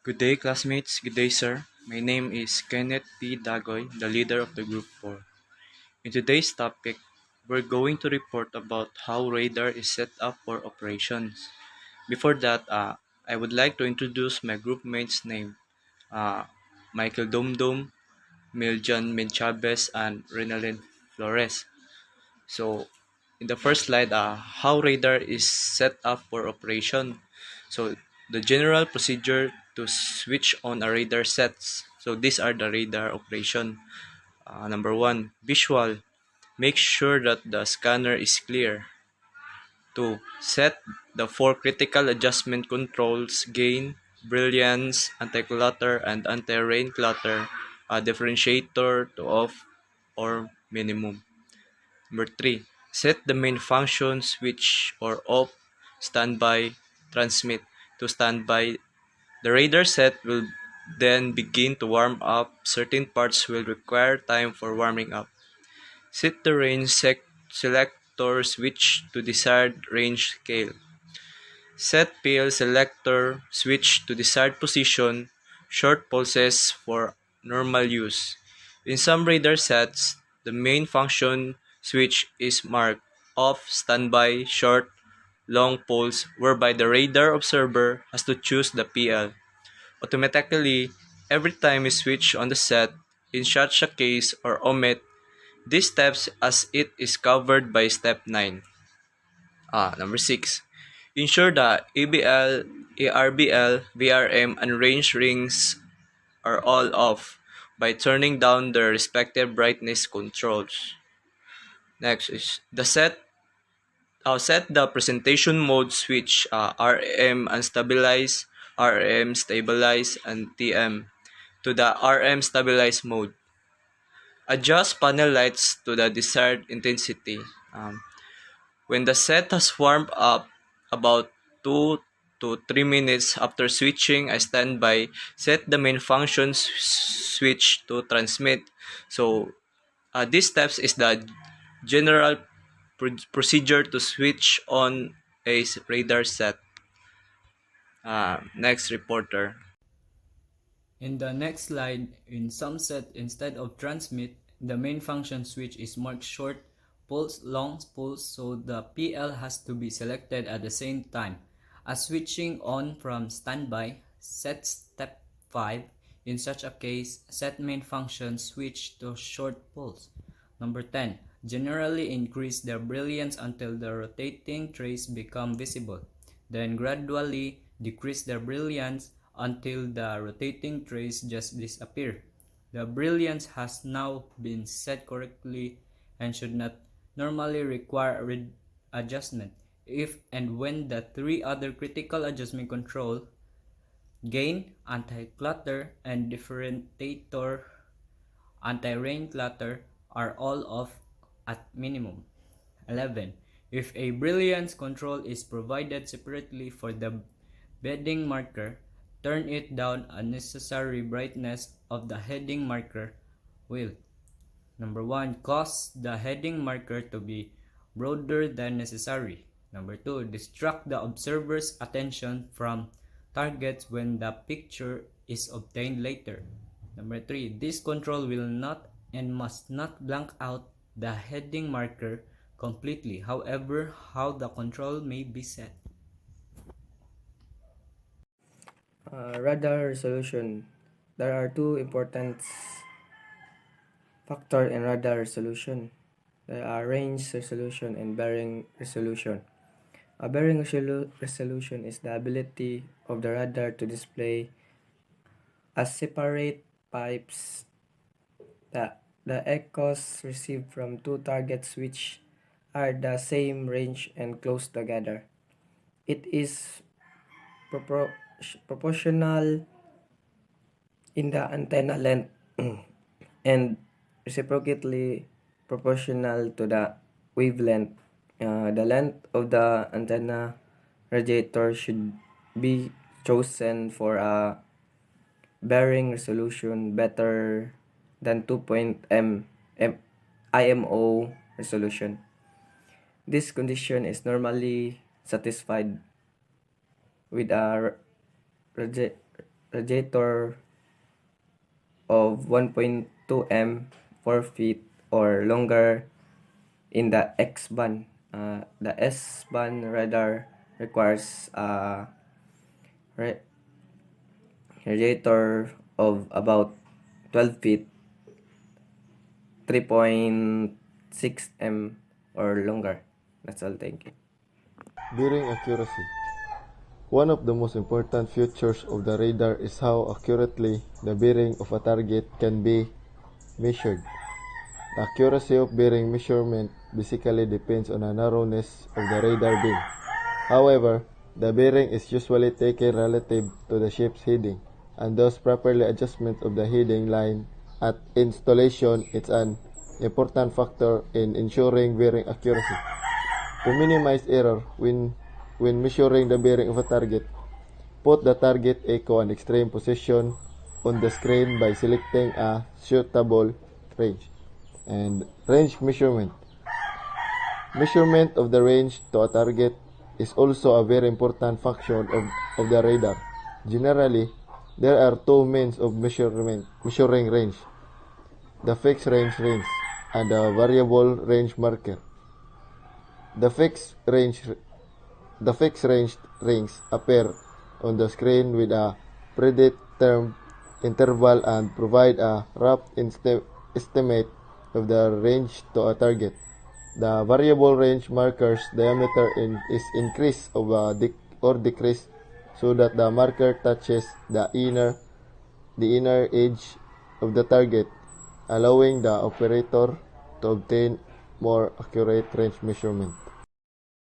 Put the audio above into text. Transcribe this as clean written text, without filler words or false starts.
Good day, classmates. Good day, sir. My name is Kenneth P. Dagoy, the leader of the Group 4. In today's topic, we're going to report about how radar is set up for operations. Before that, I would like to introduce my group mates' name. Uh, Michael Dumdum, Miljan Menchabes, and Renalyn Flores. So, in the first slide, how radar is set up for operation. So, the general procedure to switch on a radar sets. So, these are the radar operation. Number one, visual. Make sure that the scanner is clear. 2. Set the four critical adjustment controls: gain, brilliance, anti-clutter, and anti-rain clutter, a differentiator to off or minimum. Number 3. Set the main function switch or off, standby, transmit to standby. The radar set will then begin to warm up. Certain parts will require time for warming up. Set the range selector switch to desired range scale. Set PL selector switch to desired position, short pulses for normal use. In some radar sets, the main function switch is marked off, standby, short, long pulse, whereby the radar observer has to choose the PL automatically every time you switch on the set. In such a case, or omit these steps as it is covered by step 9. Number 6. Ensure the ABL, ARBL, VRM, and range rings are all off by turning down their respective brightness controls. Next is the set the presentation mode switch, RM unstabilize, RM stabilize, and TM to the RM stabilize mode. Adjust panel lights to the desired intensity. When the set has warmed up about 2 to 3 minutes after switching a standby, set the main function switch to transmit. So, these steps is the general procedure to switch on a radar set. Next reporter. In the next slide, in some set, instead of transmit, the main function switch is marked short pulse, long pulse, so the PL has to be selected at the same time. As switching on from standby, set step 5. In such a case, set main function switch to short pulse. Number 10. Generally increase the brilliance until the rotating trace become visible. Then gradually decrease the brilliance until the rotating trace just disappear. The brilliance has now been set correctly and should not normally require adjustment if and when the three other critical adjustment control gain, anti-clutter, and differentiator anti-rain clutter are all off at minimum. 11. If a brilliance control is provided separately for the bedding marker, turn it down unnecessary brightness of the heading marker will. Number 1. Cause the heading marker to be broader than necessary. Number 2. Distract the observer's attention from targets when the picture is obtained later. Number 3. This control will not and must not blank out the heading marker completely. However, how the control may be set. Radar resolution. There are two important factors in radar resolution. There are range resolution and bearing resolution. A bearing resolution is the ability of the radar to display as separate pipes the echoes received from two targets which are the same range and close together. It is proportional in the antenna length and reciprocally proportional to the wavelength. The length of the antenna radiator should be chosen for a bearing resolution better than 2.0 IMO resolution. This condition is normally satisfied with a radiator of 1.2 m 4 feet or longer in the X band. The S band radar requires a radiator of about 12 feet, 3.6 m or longer. That's all. Thank you. Bearing accuracy. One of the most important features of the radar is how accurately the bearing of a target can be measured. The accuracy of bearing measurement basically depends on the narrowness of the radar beam. However, the bearing is usually taken relative to the ship's heading, and thus properly adjustment of the heading line at installation is an important factor in ensuring bearing accuracy. To minimize error when measuring the bearing of a target, put the target echo and extreme position on the screen by selecting a suitable range. And range measurement. Measurement of the range to a target is also a very important function of the radar. Generally, there are two means of measuring range: the fixed range rings and the variable range marker. The fixed range rings appear on the screen with a predetermined interval and provide a rough estimate of the range to a target. The variable range marker's diameter is increased or decreased so that the marker touches the inner edge of the target, allowing the operator to obtain more accurate range measurement.